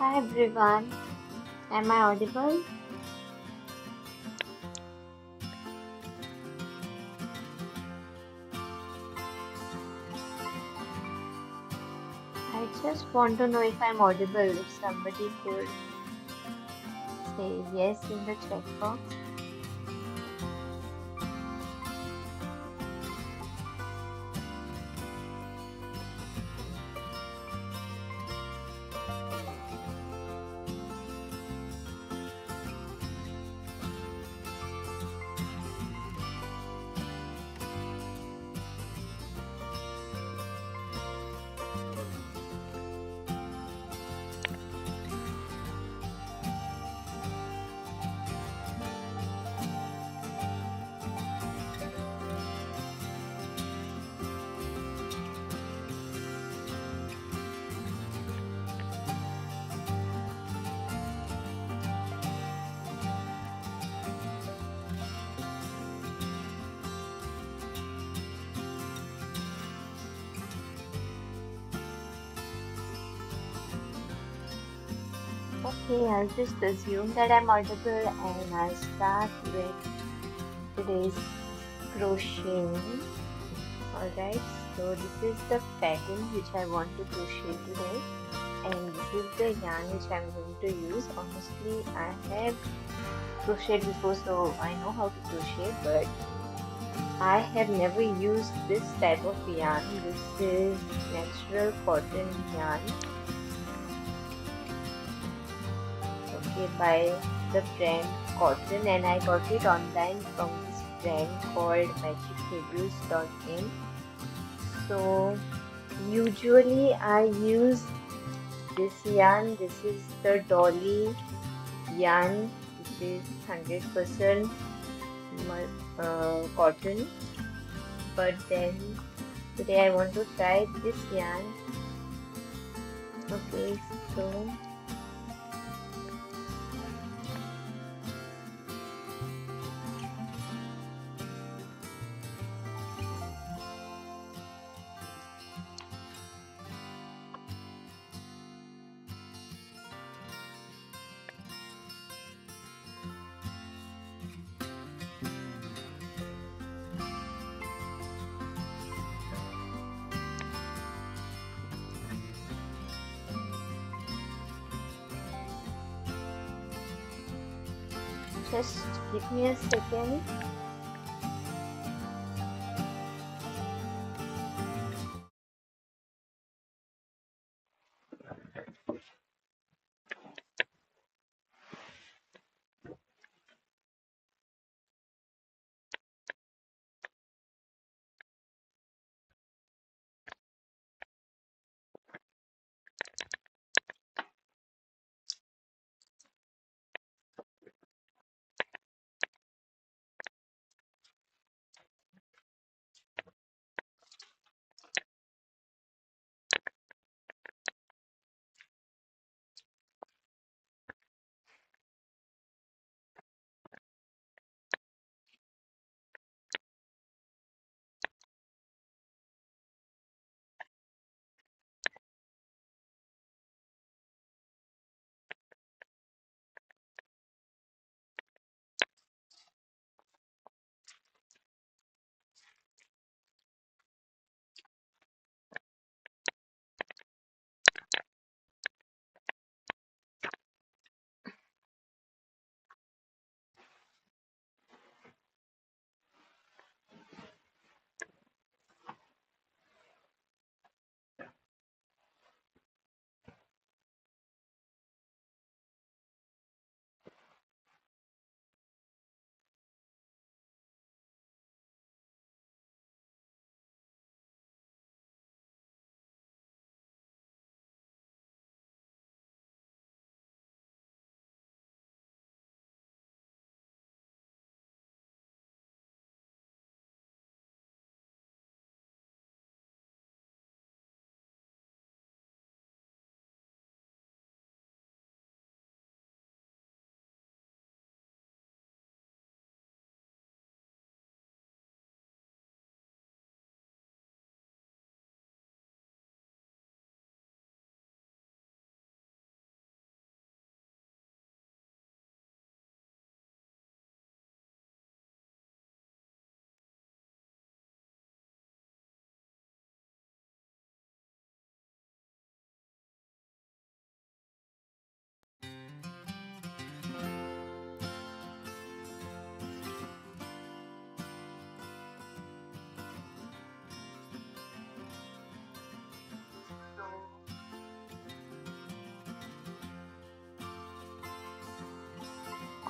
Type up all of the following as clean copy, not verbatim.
Hi everyone, am I audible? I just want to know if I'm audible, if somebody could say yes in the chat box. Okay, I'll just assume that I'm audible and I'll start with today's crocheting. Alright, so this is the pattern which I want to crochet today, and this is the yarn which I'm going to use. Honestly, I have crocheted before, so I know how to crochet, but I have never used this type of yarn. This is natural cotton yarn, okay, by the brand Cotton, and I got it online from this brand called magiccables.in. So usually I use this yarn. This is the Dolly yarn, which is 100% cotton, but then today I want to try this yarn. Okay, so just give me a second.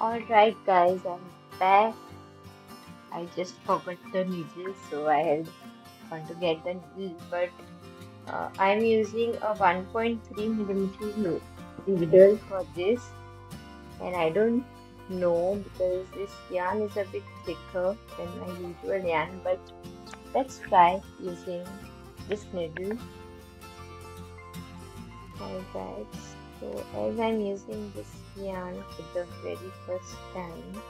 Alright guys, I'm back. I just forgot the needle, so I had want to get the needle, but I'm using a 1.3 millimeter needle for this, and I don't know because this yarn is a bit thicker than my usual yarn, but let's try using this needle. Alright, so as I'm using this yarn for the very first time,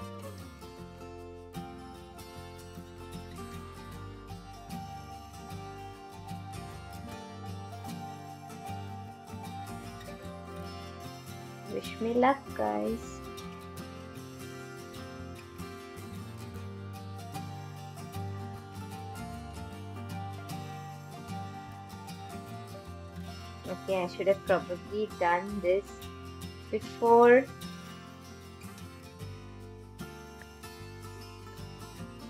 wish me luck, guys. Okay, I should have probably done this before.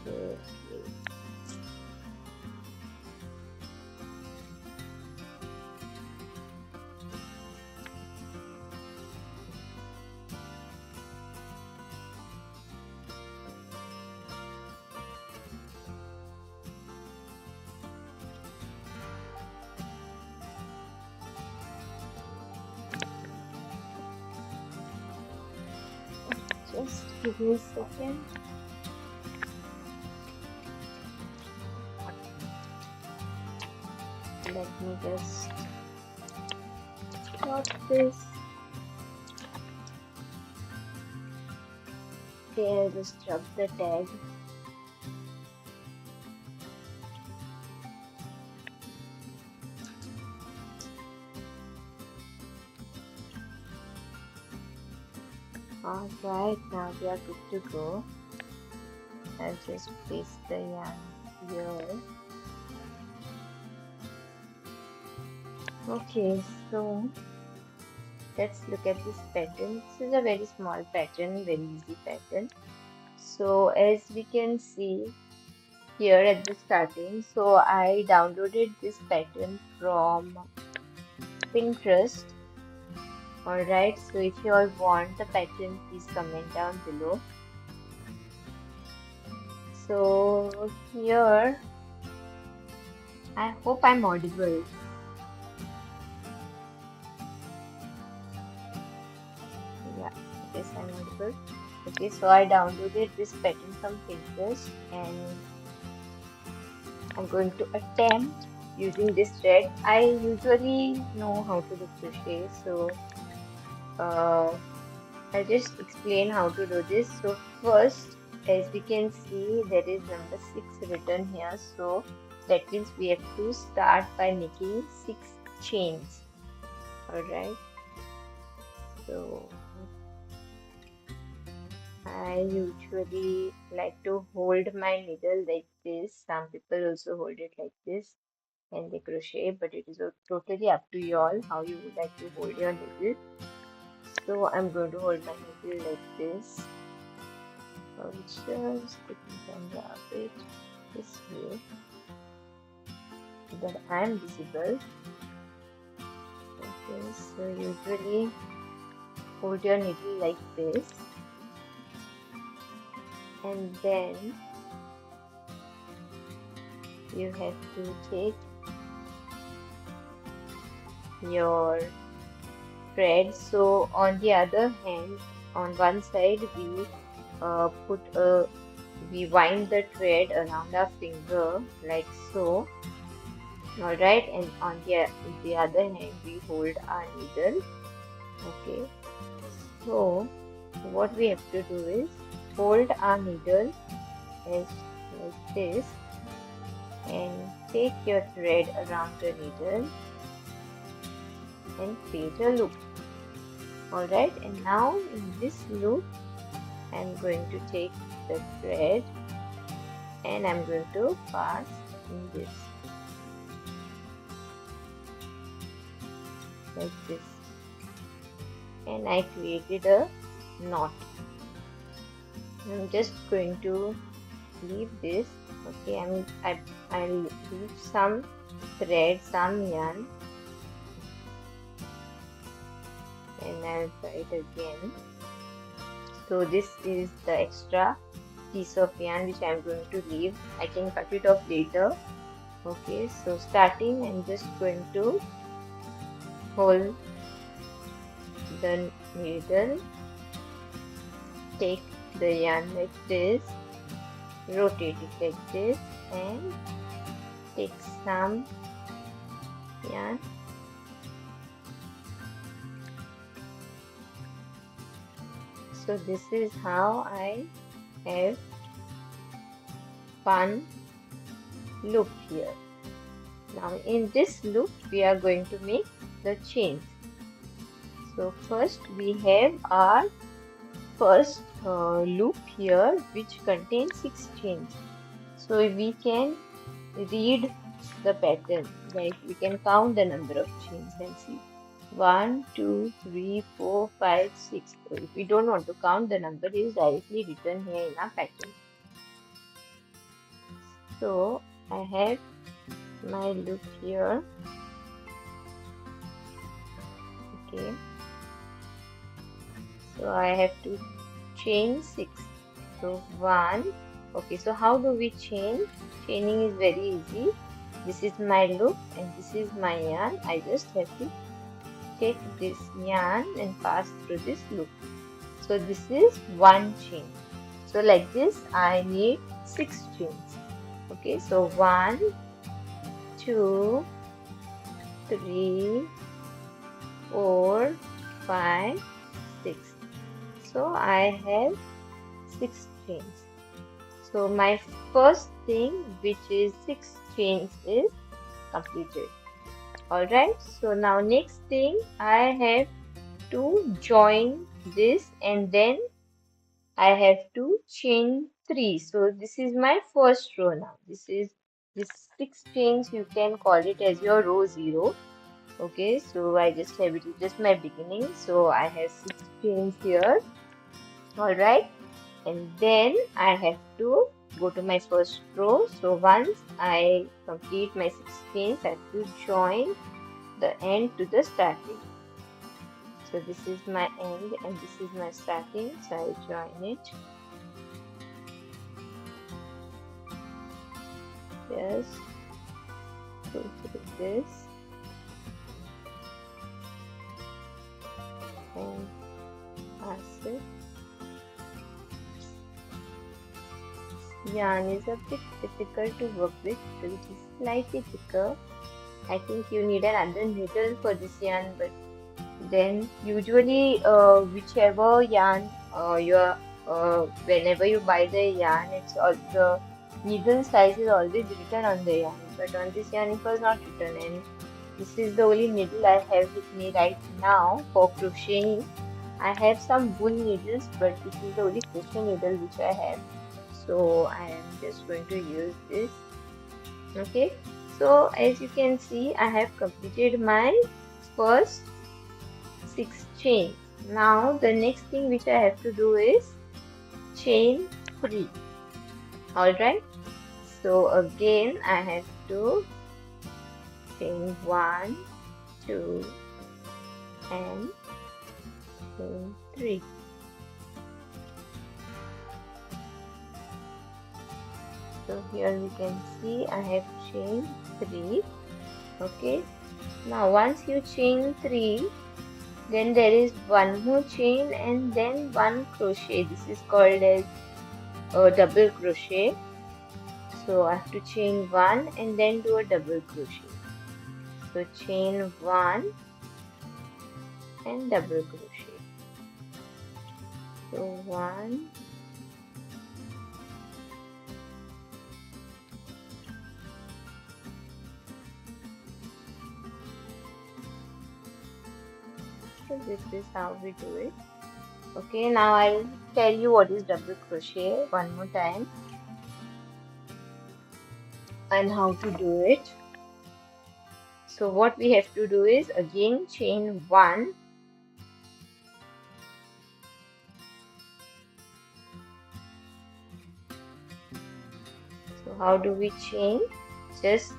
Okay. Just give me a second. Let me just stop this. Okay, I'll just drop the tag. Alright, now we are good to go. I'll just place the yarn here. Okay, so let's look at this pattern. This is a very small pattern, very easy pattern. So as we can see here at the starting, so I downloaded this pattern from Pinterest. Alright, so if you all want the pattern, please comment down below. So here, I hope I'm audible. Yeah, yes, I'm audible. Okay, so I downloaded this pattern from Pinterest and I'm going to attempt using this thread. I usually know how to do crochet, so I'll just explain how to do this. So first, as we can see, there is number 6 written here. So that means we have to start by making 6 chains. Alright. So I usually like to hold my needle like this. Some people also hold it like this and they crochet, but it is totally up to you all how you would like to hold your needle. So I'm going to hold my needle like this. So just grab it this way so that I am visible. Okay, so usually hold your needle like this, and then you have to take your thread. So on the other hand, on one side we wind the thread around our finger like so. Alright, and on the other hand we hold our needle. Okay, so what we have to do is hold our needle as like this and take your thread around the needle and create a loop. Alright, and now in this loop I'm going to take the thread and I'm going to pass in this like this, and I created a knot. I'm just going to leave this. Okay, I'll leave some thread, some yarn, and I'll try it again. So this is the extra piece of yarn which I'm going to leave. I can cut it off later. Okay, so starting, I'm just going to hold the needle, take the yarn like this, rotate it like this, and take some yarn. So this is how I have one loop here. Now in this loop we are going to make the chains. So first we have our first loop here which contains 6 chains. So we can read the pattern, like we can count the number of chains and see 1, 2, 3, 4, 5, 6. So if we don't want to count, the number is directly written here in our pattern. So I have my loop here. Okay, so I have to chain 6. So 1. Okay, so how do we chain? Chaining is very easy. This is my loop and this is my yarn. I just have to take this yarn and pass through this loop. So this is one chain. So like this I need 6 chains. Okay, so 1, 2, 3, 4, 5, 6. So I have 6 chains. So my first thing, which is 6 chains, is completed. Alright, so now next thing, I have to join this and then I have to chain 3. So this is my first row now. This 6 chains, you can call it as your row 0. Okay, so I just have it just my beginning. So I have 6 chains here. Alright, and then I have to go to my first row. So once I complete my 6 chains, I have to join the end to the starting. So this is my end and this is my starting, so I join it. Just go through this and pass it. Yarn is a bit difficult to work with, so it is slightly thicker. I think you need another needle for this yarn, but then usually whichever yarn whenever you buy the yarn, it's all the needle size is always written on the yarn, but on this yarn it was not written, and this is the only needle I have with me right now for crocheting. I have some wool needles, but this is the only crochet needle which I have, so I am just going to use this. Okay, so as you can see, I have completed my first 6 chains. Now the next thing which I have to do is chain 3. Alright, so again I have to chain 1, 2 and chain 3. So here we can see I have chained 3. Okay, now once you chain 3, then there is one more chain and then one crochet. This is called as a double crochet. So I have to chain 1 and then do a double crochet. So chain 1 and double crochet. So 1, so this is how we do it. Okay, now I'll tell you what is double crochet one more time and how to do it. So what we have to do is again chain 1, so how do we chain? Just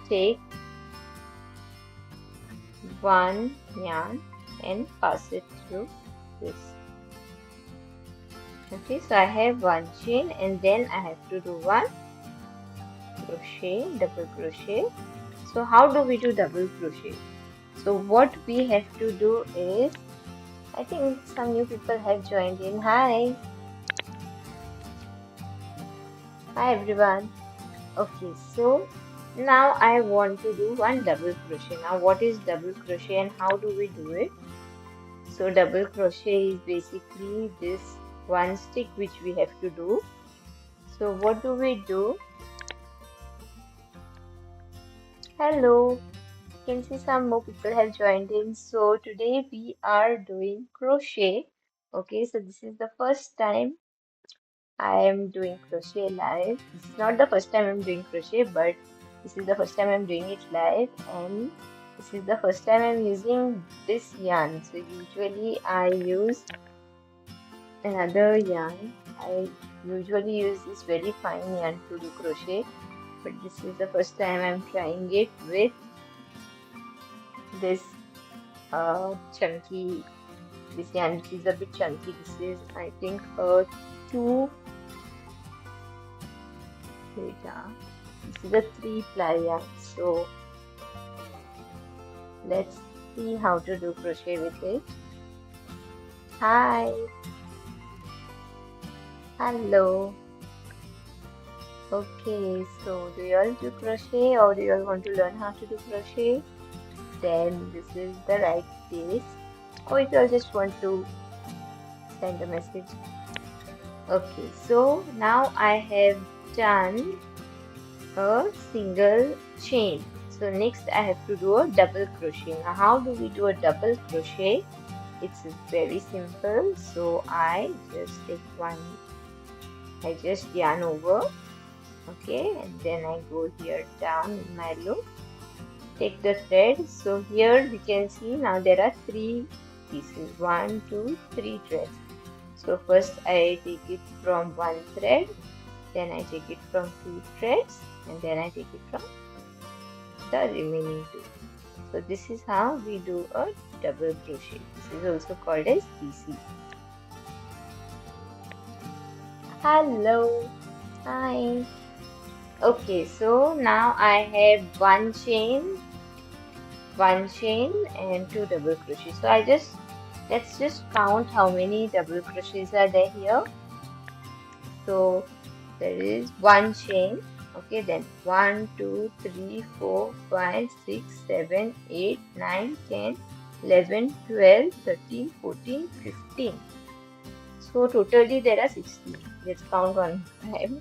take one yarn and pass it through this. Okay, so I have one chain and then I have to do one crochet, double crochet. So how do we do double crochet? So what we have to do is, I think some new people have joined in. Hi everyone. Okay, so now I want to do one double crochet. Now what is double crochet and how do we do it? So double crochet is basically this one stick which we have to do. So what do we do? Hello, you can see some more people have joined in. So today we are doing crochet. Okay, so this is the first time I am doing crochet live. This is not the first time I'm doing crochet, but this is the first time I'm doing it live, and this is the first time I'm using this yarn. So usually I use another yarn. I usually use this very fine yarn to do crochet, but this is the first time I'm trying it with this chunky, this yarn which is a bit chunky. This is, I think, a 2 meter. This is a 3-ply yarn. So let's see how to do crochet with it. Hi, hello. Okay, so do you all do crochet or do you all want to learn how to do crochet? Then this is the right place. Or if you all just want to send a message. Okay, so now I have done a single chain. So next I have to do a double crochet. Now how do we do a double crochet? It's very simple. So I just take one, I just yarn over, okay, and then I go here down in my loop, take the thread. So here we can see now there are 3 pieces, 1, 2, 3 threads. So first I take it from one thread, then I take it from 2 threads, and then I take it from the remaining 2. So this is how we do a double crochet. This is also called as DC. Hello, hi. Okay, so now I have one chain and 2 double crochets. So let's just count how many double crochets are there here. So there is one chain. Okay, then 1, 2, 3, 4, 5, 6, 7, 8, 9, 10, 11, 12, 13, 14, 15. So totally there are 16. Let's count one time.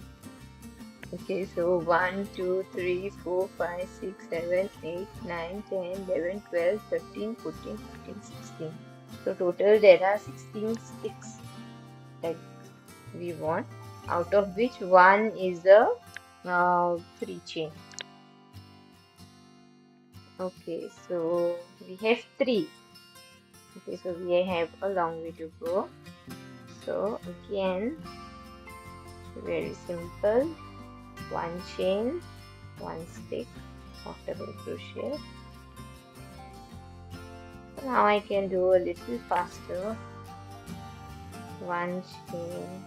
Okay, so 1, 2, 3, 4, 5, 6, 7, 8, 9, 10, 11, 12, 13, 14, 15, 16. So total there are 16 sticks that we want, out of which one is a 3 chain. Okay, so we have 3. Okay, so we have a long way to go. So again, very simple, one chain, one stick of double crochet. So now I can do a little faster. One chain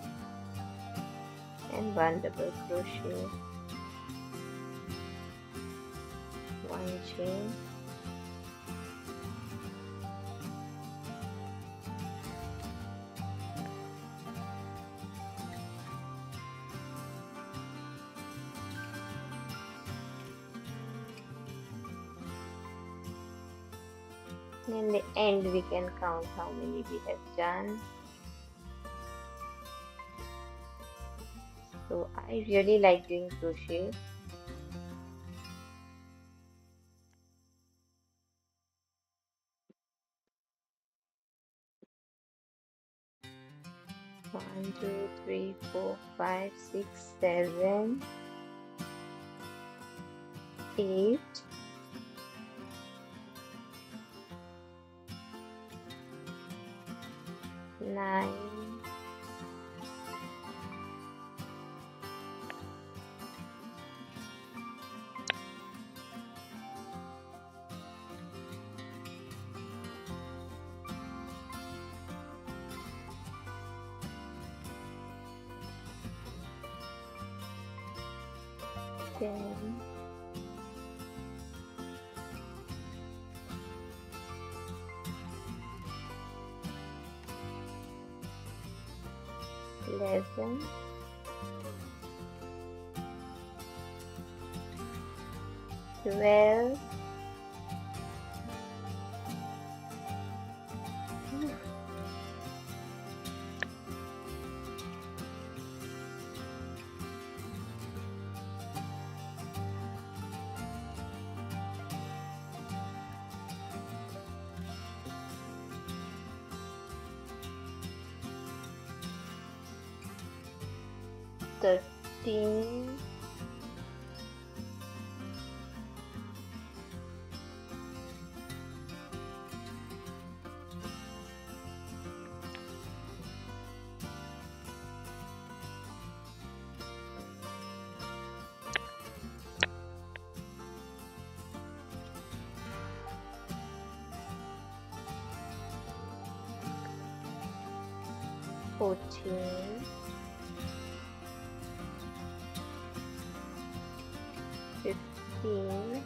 and one double crochet, one chain, and in the end we can count how many we have done. So I really like doing crochet. One, 2, 3, 4, 5, 6, 7, 8, 9, 10, 10, 11, 12, 13, 14, 15,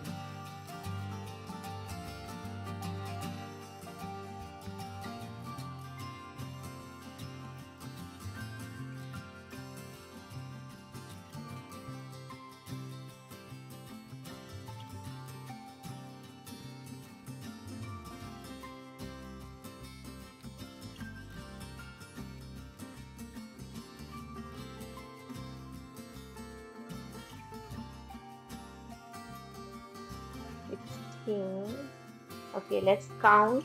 16. Okay, let's count.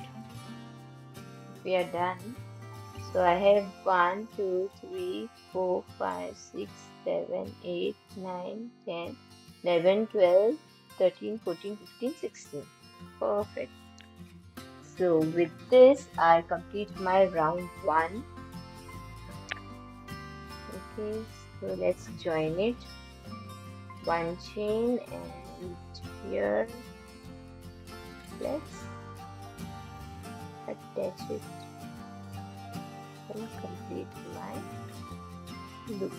We are done. So I have 1, 2, 3, 4, 5, 6, 7, 8, 9, 10, 11, 12, 13, 14, 15, 16. Perfect. So with this, I complete my round 1. Okay, so let's join it. One chain and here let's attach it and complete my loop.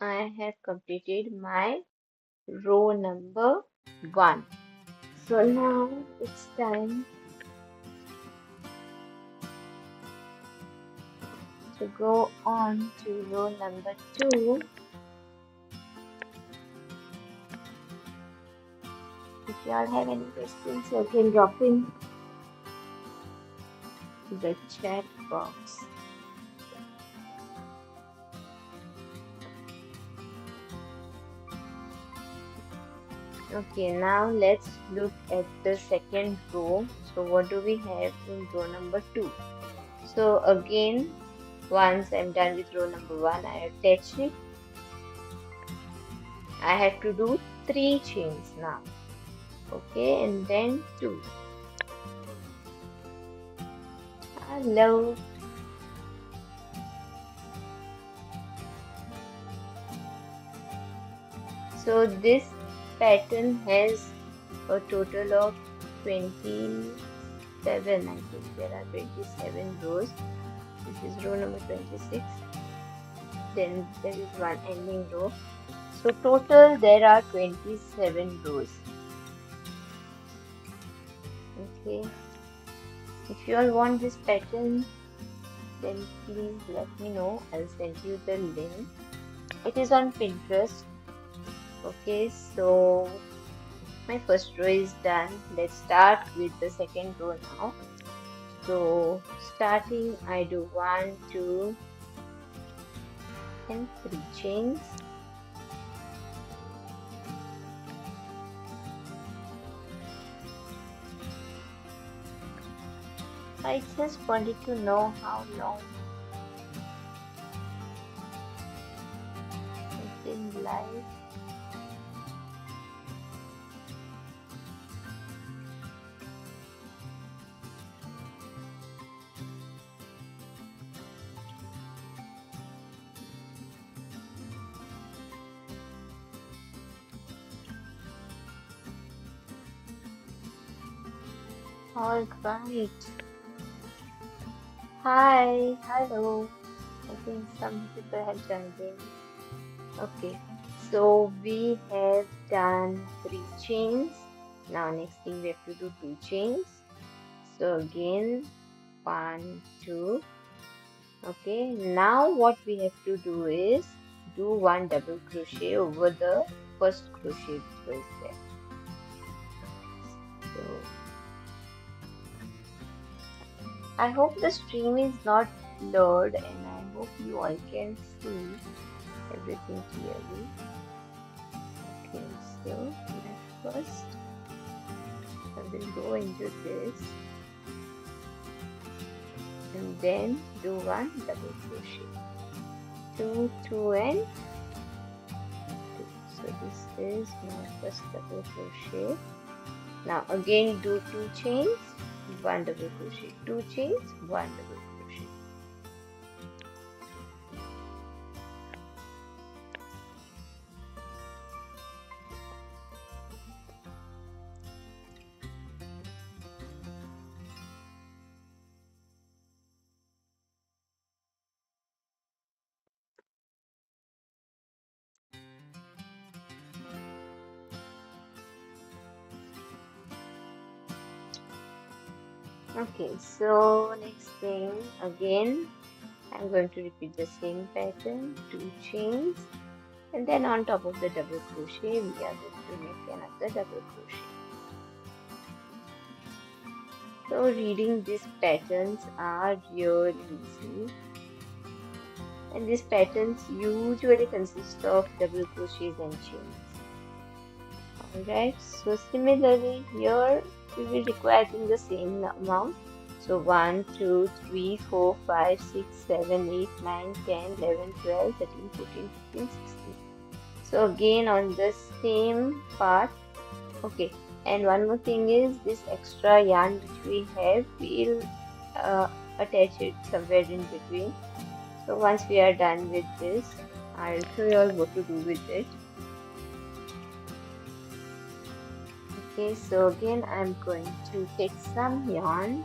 I have completed my row number 1. So now it's time to go on to row number 2. If you all have any questions, you can drop in the chat box. Okay, now let's look at the second row. So what do we have in row number 2? So again, once I'm done with row number 1, I attach it. I have to do 3 chains now. Okay, and then 2. Hello. So this pattern has a total of 27. I think there are 27 rows. This is row number 26. Then there is one ending row. So total there are 27 rows. Okay. If you all want this pattern, then please let me know. I'll send you the link. It is on Pinterest. Okay, so my first row is done. Let's start with the second row now. So starting, I do 1, 2, and 3 chains. I just wanted to know how long guys. All right. Hi, hello. I think some people have joined in. Okay, so we have done 3 chains. Now next thing we have to do 2 chains. So again, 1, 2. Okay, now what we have to do is do 1 double crochet over the first crochet which was there. So I hope the stream is not blurred and I hope you all can see everything clearly. Okay, so first I will go into this and then do 1 double crochet. 2, 2 and 2. So this is my first double crochet. Now again do 2 chains, 1 double crochet, 2 chains, 1 double crochet. Okay, so next thing again I'm going to repeat the same pattern, 2 chains, and then on top of the double crochet we are going to make another double crochet. So reading these patterns are really easy, and these patterns usually consist of double crochets and chains. Alright, so similarly here we will require the same amount. So 1, 2, 3, 4, 5, 6, 7, 8, 9, 10, 11, 12, 13, 14, 15, 16. So again on the same part. Okay, and one more thing is this extra yarn which we have, we'll attach it somewhere in between. So once we are done with this, I'll show you all what to do with it. Okay, so again I'm going to take some yarn,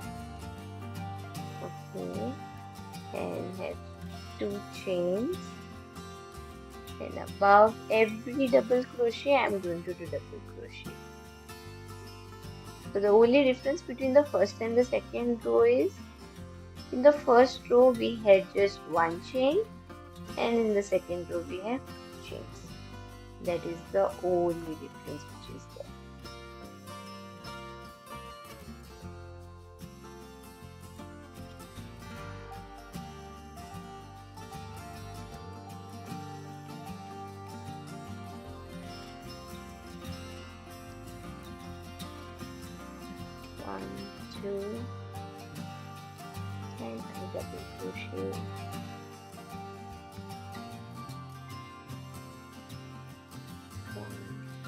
okay, and have 2 chains, and above every double crochet I'm going to do double crochet. So the only difference between the first and the second row is, in the first row we had just 1 chain and in the second row we have 2 chains. That is the only difference which is there. One, 2, and a double crochet. One,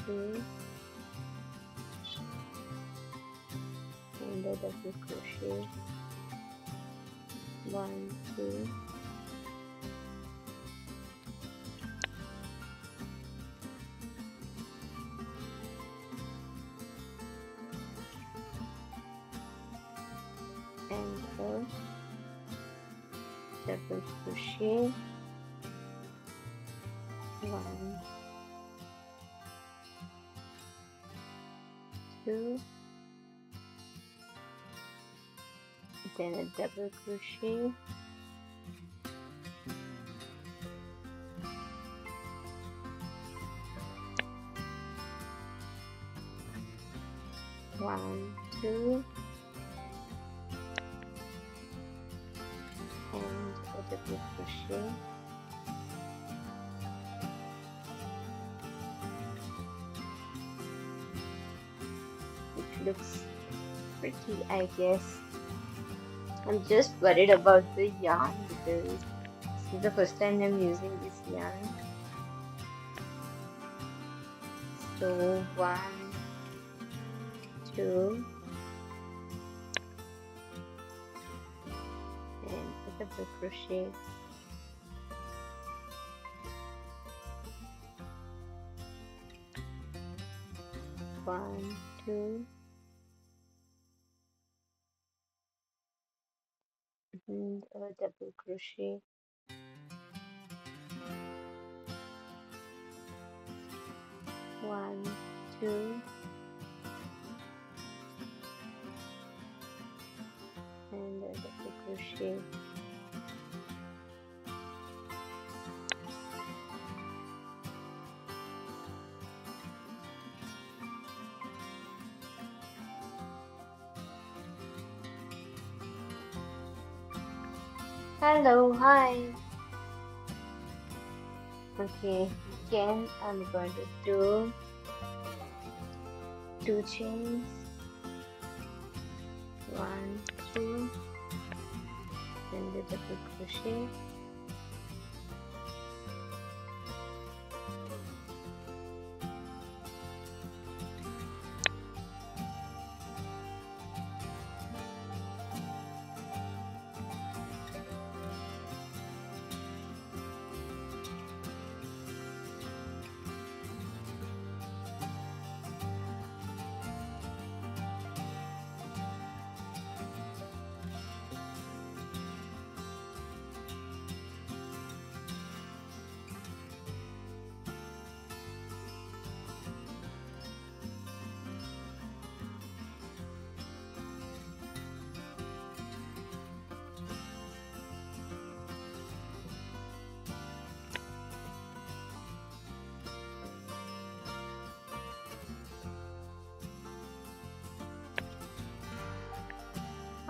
2, and a double crochet. 1, 2, and a double crochet. 1, 2, then a double crochet, 1, 2, and a double crochet, which looks pretty, I guess. I'm just worried about the yarn because this is the first time I'm using this yarn. So 1, 2, and a double crochet. 1, 2, and a double crochet. 1, 2, and a double crochet. Hello, hi. Okay, again I'm going to do 2 chains, 1, 2, and a double crochet.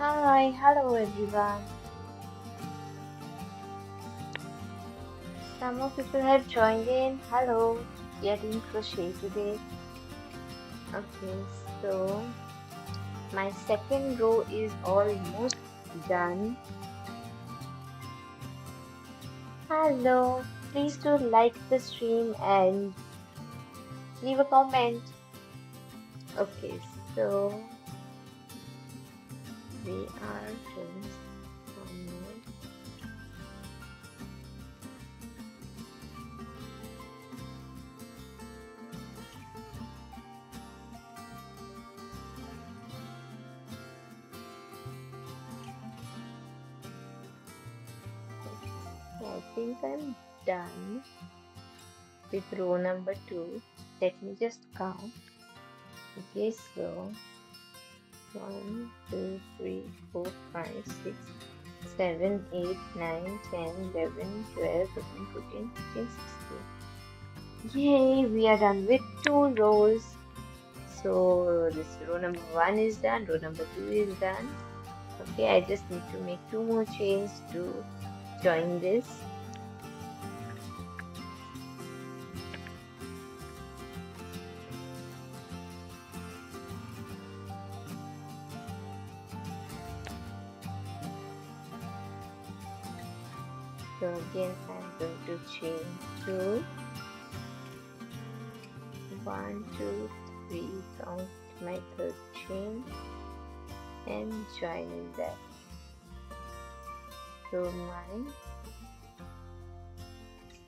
Hi, hello everyone. Some more people have joined in. Hello, we are doing crochet today. Okay, so my second row is almost done. Hello, please do like the stream and leave a comment. Okay, so we are just one more. Okay, I think I'm done with row number 2. Let me just count. Okay, so 1, 2, 3, 4, 5, 6, 7, 8, 9, 10, 11, 12, 13, 14, 15, 16. Yay, we are done with 2 rows. So this row number 1 is done, row number 2 is done. Okay, I just need to make 2 more chains to join this. So again, I'm going to chain 2, 1, 2, 3, count my third chain and join in that. So my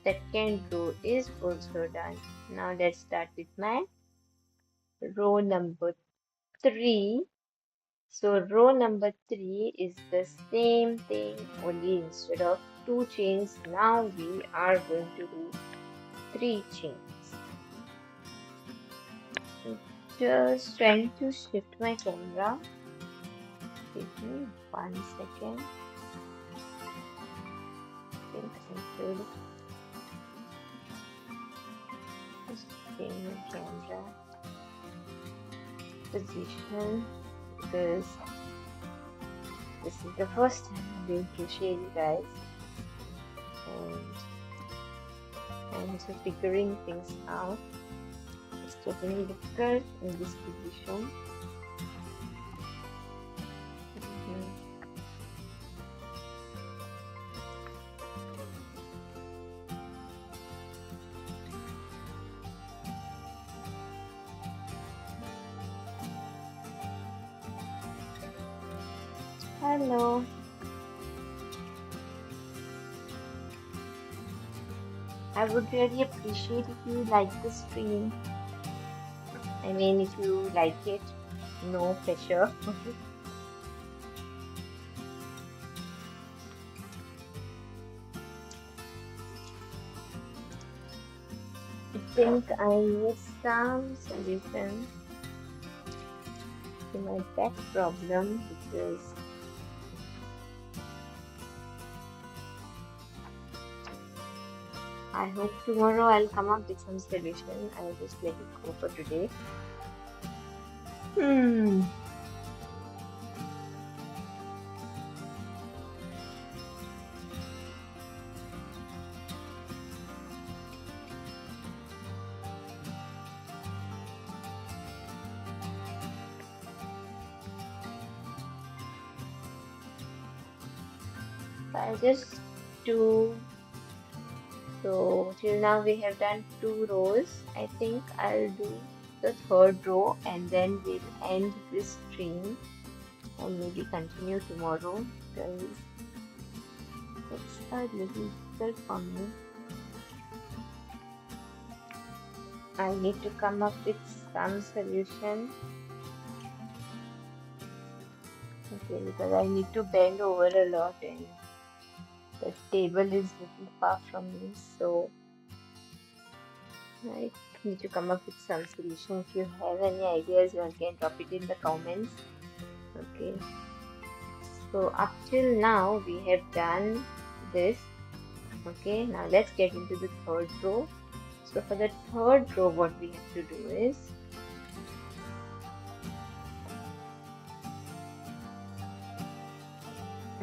second row is also done. Now let's start with my row number 3. So row number 3 is the same thing, only instead of 2 chains, now we are going to do 3 chains. Just trying to shift my camera. Give me 1 second. I think I should just change my camera position because this is the first time I'm doing crochet, you guys, and I'm also figuring things out. It's getting difficult in this position. Hello. I would really appreciate if you like the stream. I mean, if you like it, no pressure. I think I need some solution to my back problem because I hope tomorrow I'll come up with some solution. I'll just let it go for today. I'll just do. So till now we have done 2 rows. I think I'll do the third row and then we'll end this stream and maybe continue tomorrow because it's a little difficult for me. I need to come up with some solution. Okay, because I need to bend over a lot and the table is little far from me, so I need to come up with some solution. If you have any ideas, you can drop it in the comments. Okay, so up till now we have done this. Okay, now let's get into the third row. So for the third row, what we have to do is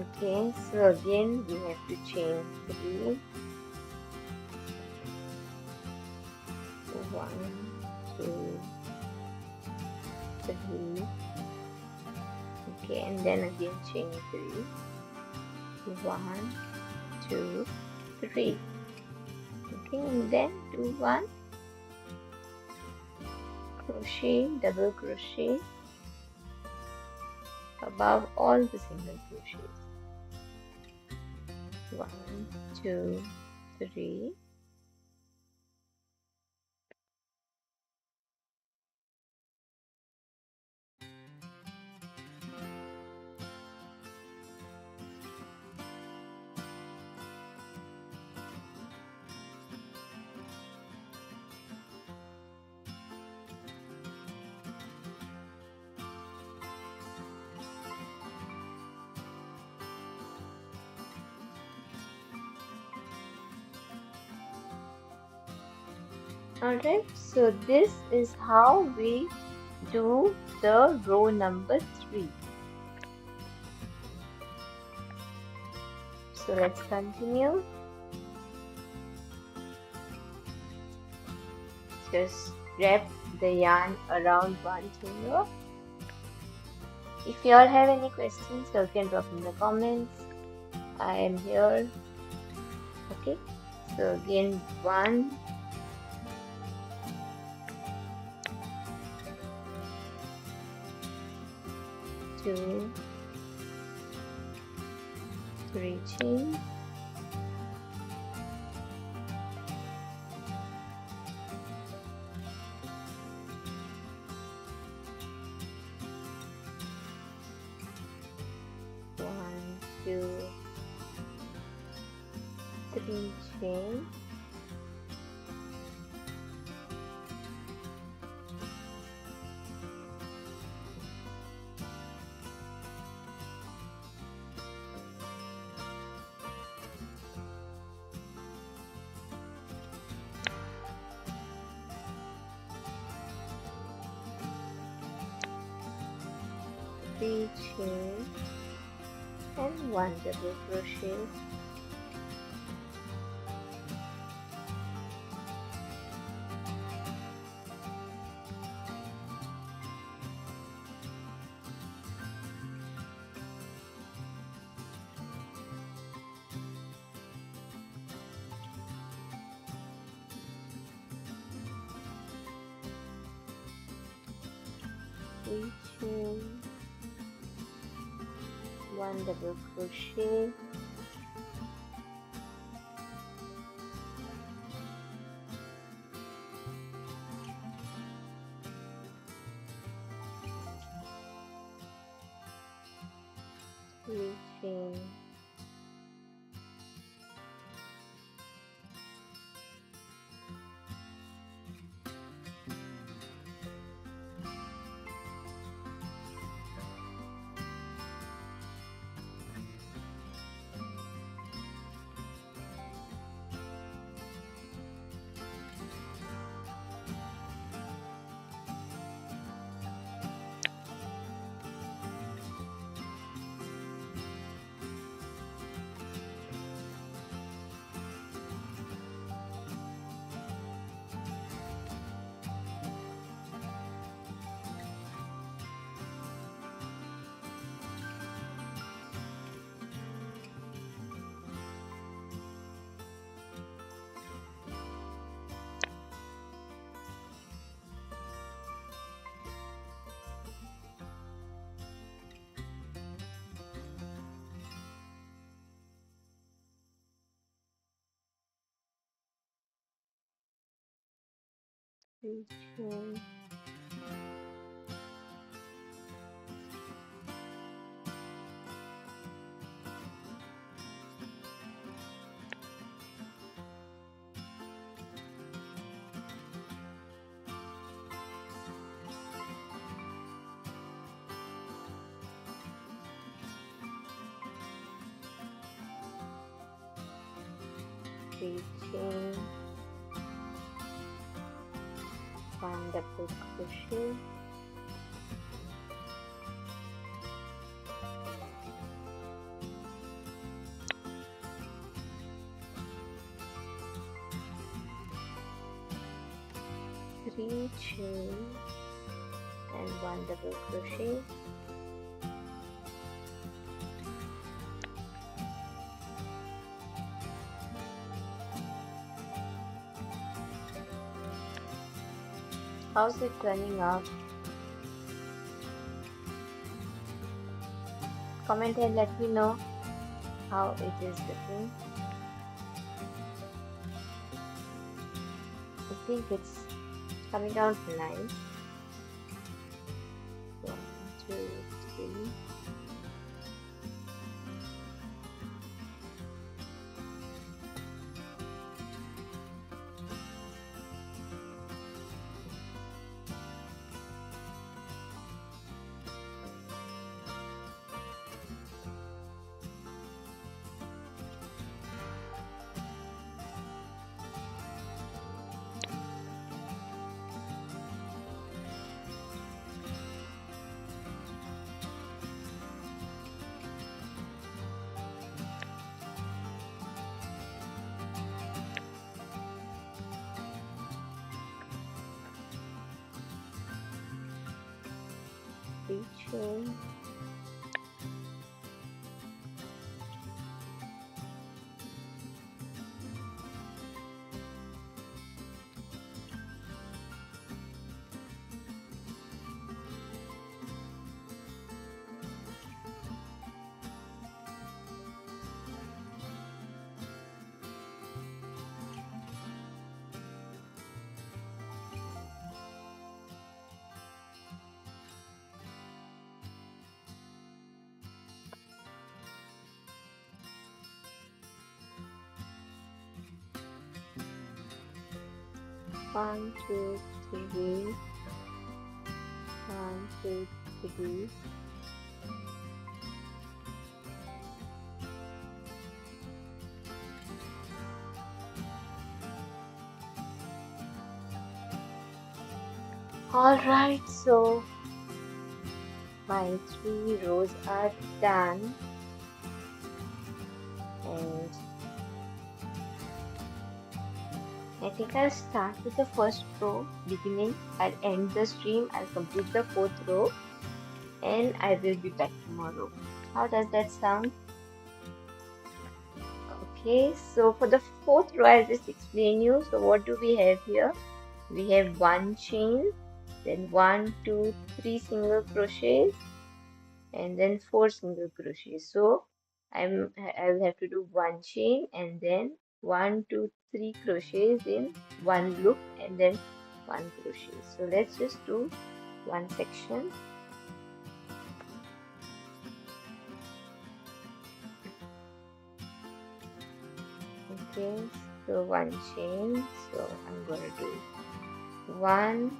okay, so again we have to chain 3. 1, 2, 3. Okay, and then again chain 3. 1, 2, 3. Okay, and then do 1 crochet, double crochet above all the single crochets. 1, 2, 3. Alright, so this is how we do the row number 3. So let's continue. Just wrap the yarn around one finger. If you all have any questions, you can drop in the comments. I am here. Okay, so again 1, 2, 3 chains. 1, 2, 3 chains. Three chains and 1 double crochet. Three chains, one double crochet, three chain, three chain, three chain, one double crochet, three chain, and one double crochet, how's it turning out? Comment and let me know how it is looking. I think it's coming out nice. 1, 2, 3. Chain, one, two, three, 1, 2, 3. Alright, so my 3 rows are done, and I think I'll start with the first row beginning. I'll end the stream, I'll complete the 4th row, and I will be back tomorrow. How does that sound? Okay, so for the 4th row, I'll just explain you. So what do we have here? We have 1 chain, then 1, 2, 3 single crochets, and then 4 single crochets. So I'll have to do one chain and then 1 2 3 crochets in one loop and then one crochet. So let's just do one section. Okay, so one chain. So I'm going to do 1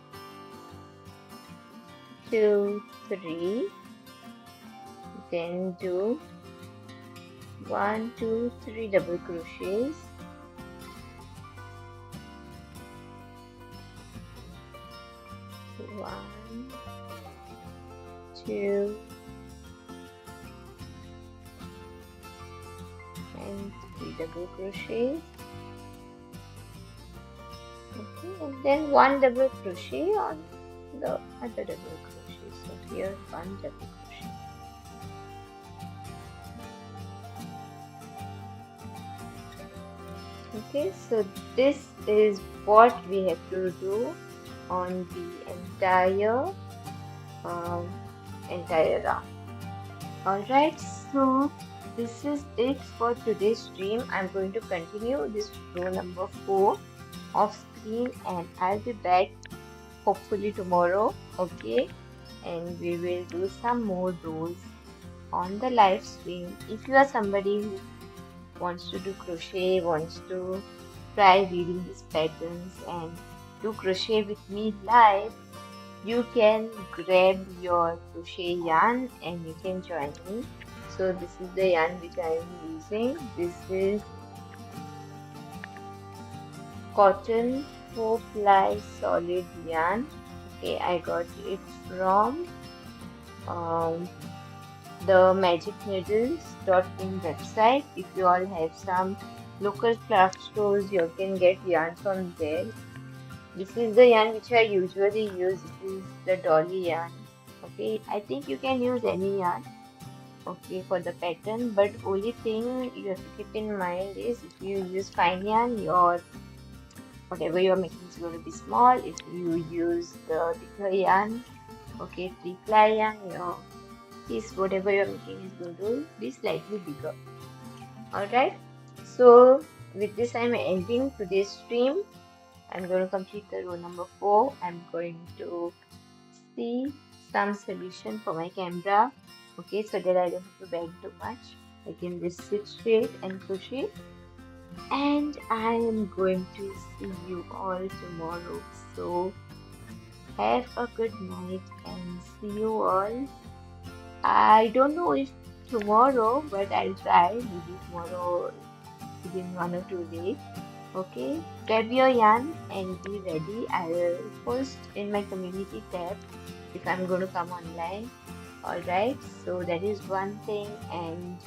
2 3, then do 1 2 3 double crochets, one 2 and 3 double crochets. Okay, and then one double crochet on the other double crochet. So here one double crochet. Okay, so this is what we have to do on the entire round. Alright, so this is it for today's stream. I'm going to continue this row number 4 off screen and I'll be back hopefully tomorrow. Okay, and we will do some more rows on the live stream. If you are somebody who wants to do crochet, wants to try reading these patterns and do crochet with me live, you can grab your crochet yarn and you can join me. So this is the yarn which I am using. This is cotton 4-ply solid yarn. Okay, I got it from the magicneedles.in website. If you all have some local craft stores, you can get yarn from there. This is the yarn which I usually use. This is the dolly yarn. Okay, I think you can use any yarn, okay, for the pattern, but only thing you have to keep in mind is if you use fine yarn, your whatever you're making is going to be small. If you use the thicker yarn, okay, 3-ply yarn, your piece, whatever you're making is going to be slightly bigger. Alright, so with this I'm ending today's stream. I'm going to complete the row number 4. I'm going to see some solution for my camera, okay, so that I don't have to bend too much. I can just sit straight and crochet, and I am going to see you all tomorrow. So have a good night and see you all. I don't know if tomorrow, but I'll try maybe tomorrow within 1 or 2 days. Okay, grab your yarn and be ready. I'll post in my community tab if I'm going to come online. Alright, so that is one thing, and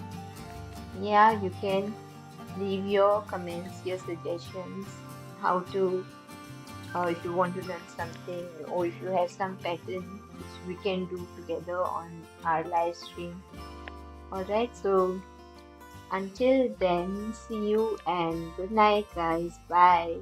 yeah, you can leave your comments, your suggestions, how to if you want to learn something or if you have some pattern which we can do together on our live stream. Alright, so until then, see you and good night guys. Bye.